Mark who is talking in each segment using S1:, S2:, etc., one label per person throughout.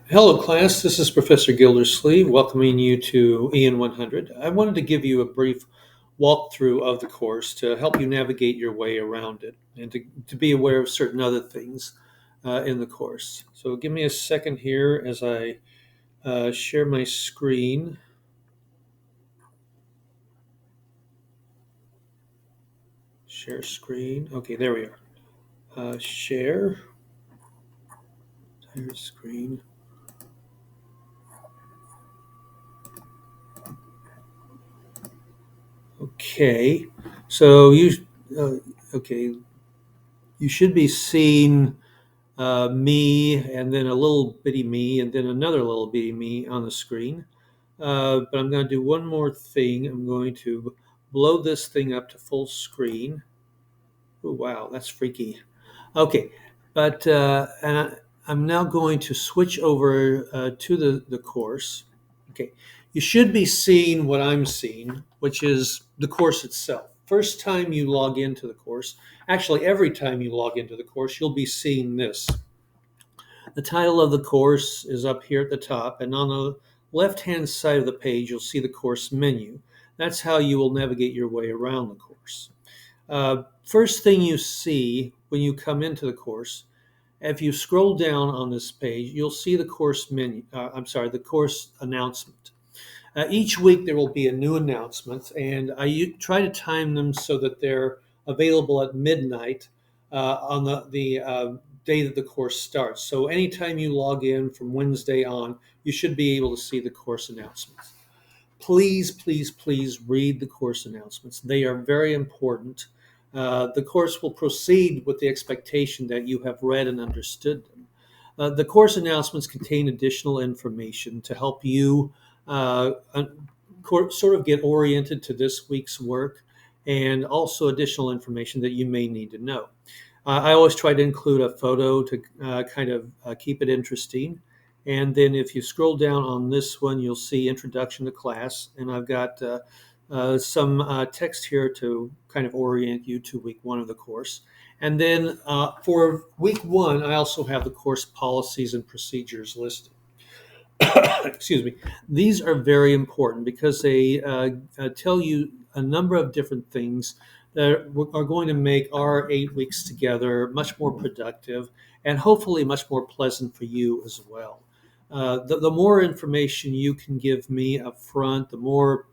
S1: Hello, class. This is Professor Gildersleeve welcoming you to EN100. I wanted to give you a brief walkthrough of the course to help you navigate your way around it and to be aware of certain other things in the course. So, give me a second here as I share my screen. Share screen. Okay, there we are. Share screen. Okay, so okay, you should be seeing me, and then a little bitty me, and then another little bitty me on the screen. But I'm going to do one more thing. I'm going to blow this thing up to full screen. Oh, wow, that's freaky. Okay, but I'm now going to switch over to the course. Okay, you should be seeing what I'm seeing, which is the course itself. First time you log into the course, actually, every time you log into the course, you'll be seeing this. The title of the course is up here at the top, and on the left-hand side of the page, you'll see the course menu. That's how you will navigate your way around the course. First thing you see when you come into the course, if you scroll down on this page, you'll see the course menu. The course announcement. Each week there will be a new announcement, and I try to time them so that they're available at midnight on the day that the course starts. So anytime you log in from Wednesday on, you should be able to see the course announcements. Please, please, please read the course announcements. They are very important. The course will proceed with the expectation that you have read and understood them. The course announcements contain additional information to help you sort of get oriented to this week's work, and also additional information that you may need to know. I always try to include a photo to kind of keep it interesting. And then if you scroll down on this one, you'll see Introduction to Class. And I've got some text here to kind of orient you to week one of the course. And then for week one, I also have the course policies and procedures listed. Excuse me. These are very important because they tell you a number of different things that are going to make our 8 weeks together much more productive and hopefully much more pleasant for you as well. The more information you can give me up front, the more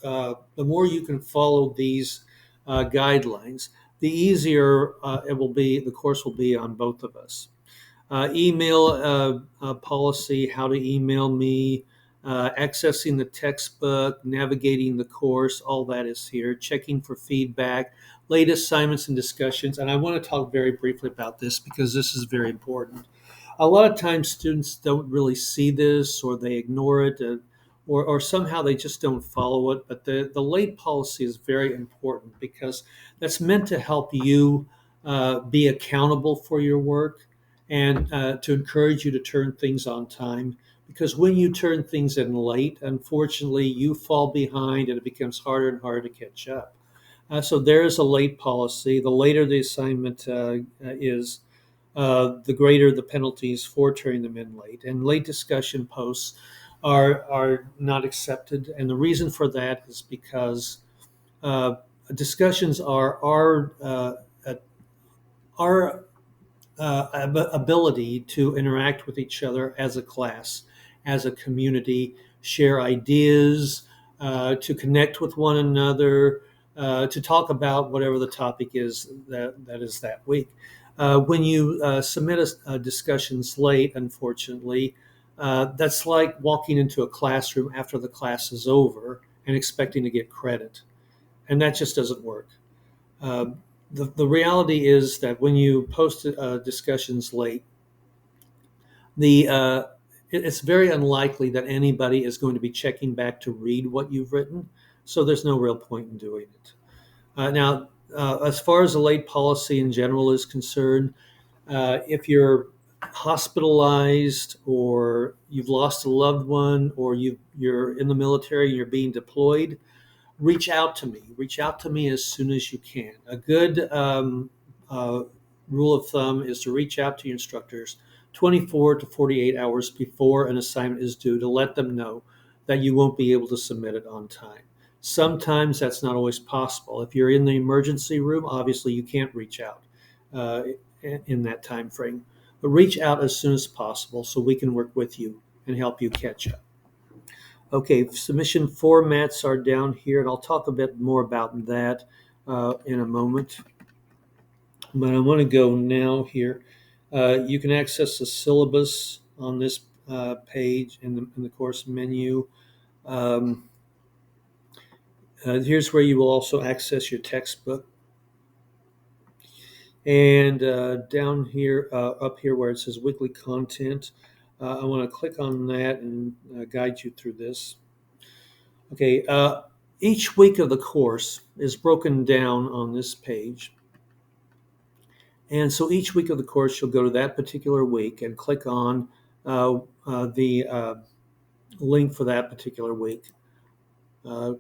S1: you can follow these guidelines, the easier it will be. The course will be on both of us. Email policy, how to email me, accessing the textbook, navigating the course, all that is here. Checking for feedback, late assignments and discussions. And I want to talk very briefly about this because this is very important. A lot of times students don't really see this, or they ignore it, or somehow they just don't follow it. But the late policy is very important because that's meant to help you be accountable for your work, and to encourage you to turn things on time. Because when you turn things in late, unfortunately, you fall behind and it becomes harder and harder to catch up. So there is a late policy. The later the assignment is, the greater the penalties for turning them in late. And late discussion posts are not accepted. And the reason for that is because uh, discussions are our ability to interact with each other as a class, as a community, share ideas, to connect with one another, to talk about whatever the topic is that is that week. When you submit discussions late, unfortunately, that's like walking into a classroom after the class is over and expecting to get credit. And that just doesn't work. Uh, the reality is that when you post discussions late, the it's very unlikely that anybody is going to be checking back to read what you've written. So there's no real point in doing it. As far as the late policy in general is concerned, if you're hospitalized, or you've lost a loved one, or you're in the military and you're being deployed, reach out to me. Reach out to me as soon as you can. A good uh, rule of thumb is to reach out to your instructors 24 to 48 hours before an assignment is due to let them know that you won't be able to submit it on time. Sometimes that's not always possible. If you're in the emergency room, obviously you can't reach out uh, in that time frame. But reach out as soon as possible so we can work with you and help you catch up. Okay, submission formats are down here, and I'll talk a bit more about that in a moment. But I want to go now here. You can access the syllabus on this page in the course menu. Um, Here's where you will also access your textbook. And down here, up here where it says weekly content, I want to click on that and guide you through this. Okay, each week of the course is broken down on this page. And so each week of the course, you'll go to that particular week and click on the link for that particular week.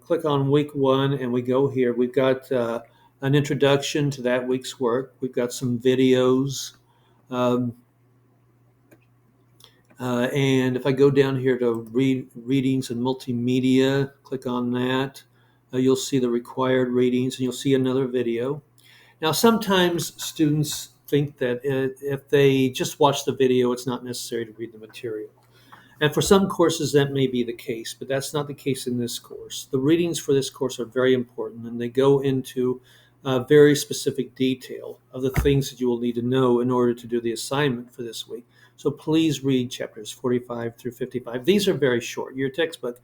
S1: Click on week one, and we go here. We've got an introduction to that week's work. We've got some videos. Um, and if I go down here to readings and multimedia, click on that. You'll see the required readings, and you'll see another video. Now, sometimes students think that if they just watch the video, it's not necessary to read the material. And for some courses, that may be the case, but that's not the case in this course. The readings for this course are very important, and they go into very specific detail of the things that you will need to know in order to do the assignment for this week. So please read chapters 45 through 55. These are very short. Your textbook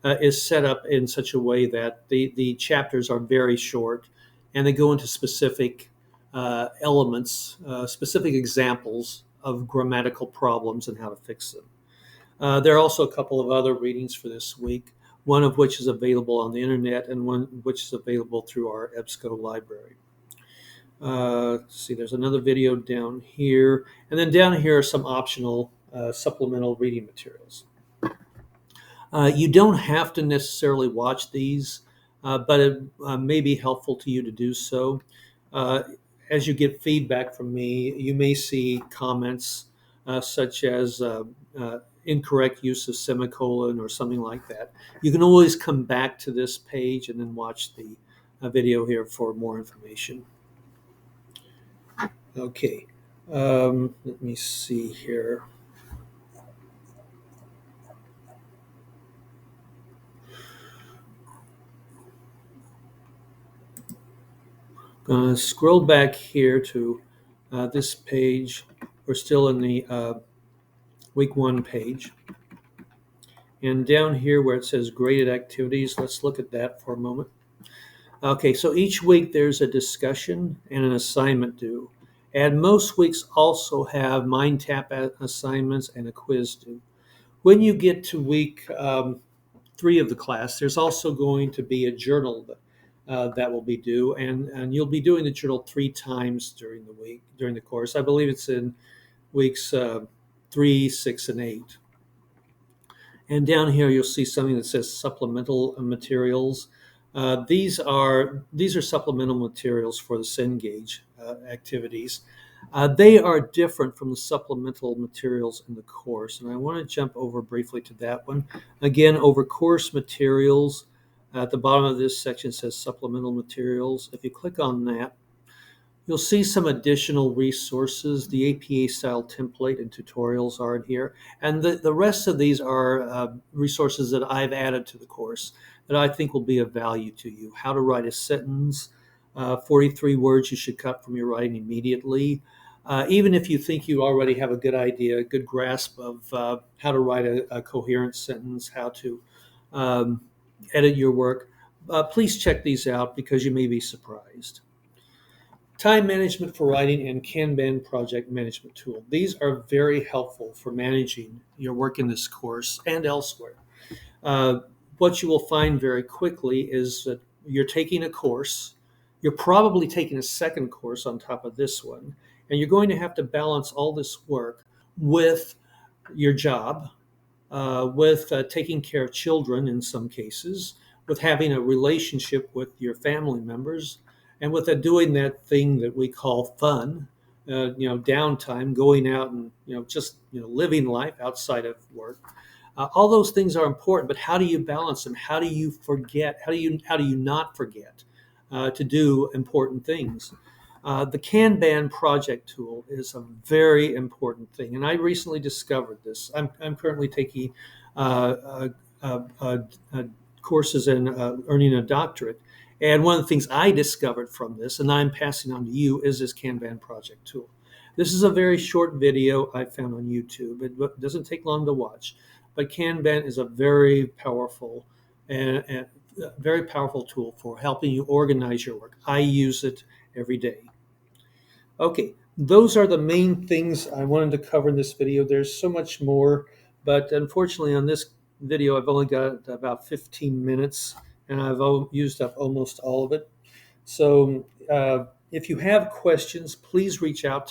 S1: is set up in such a way that the chapters are very short, and they go into specific elements, specific examples of grammatical problems and how to fix them. There are also a couple of other readings for this week, one of which is available on the internet and one which is available through our EBSCO library. Let's see, there's another video down here. And then down here are some optional supplemental reading materials. You don't have to necessarily watch these, but it may be helpful to you to do so. As you get feedback from me, you may see comments such as incorrect use of semicolon or something like that. You can always come back to this page and then watch the video here for more information. Okay, let me see here. Scroll back here to this page. We're still in the week one page. And down here where it says graded activities, let's look at that for a moment. Okay, so each week there's a discussion and an assignment due. And most weeks also have mind tap assignments and a quiz due. When you get to week 3 of the class, there's also going to be a journal that will be due, and you'll be doing the journal 3 times during the week, during the course. I believe it's in weeks 3, 6, and 8. And down here you'll see something that says supplemental materials. These are supplemental materials for the Cengage activities. They are different from the supplemental materials in the course, and I want to jump over briefly to that one. Again, over course materials, at the bottom of this section says supplemental materials. If you click on that, you'll see some additional resources. The APA style template and tutorials are in here. And the rest of these are resources that I've added to the course that I think will be of value to you. How to write a sentence, 43 words you should cut from your writing immediately. Even if you think you already have a good idea, a good grasp of how to write a coherent sentence, how to edit your work, please check these out because you may be surprised. Time management for writing and Kanban project management tool. These are very helpful for managing your work in this course and elsewhere. What you will find very quickly is that you're taking a course, you're probably taking a second course on top of this one, and you're going to have to balance all this work with your job, with taking care of children in some cases, with having a relationship with your family members, and with doing that thing that we call fun, downtime, going out and just living life outside of work. All those things are important, but how do you balance them? How do you forget? How do you not forget to do important things? The Kanban project tool is a very important thing, and I recently discovered this. I'm currently taking courses in earning a doctorate, and one of the things I discovered from this, and I'm passing on to you, is this Kanban project tool. This is a very short video I found on YouTube. It doesn't take long to watch, but Kanban is a very powerful and very powerful tool for helping you organize your work. I use it every day. Okay, those are the main things I wanted to cover in this video. There's so much more, but unfortunately on this video I've only got about 15 minutes and I've used up almost all of it. So if you have questions, please reach out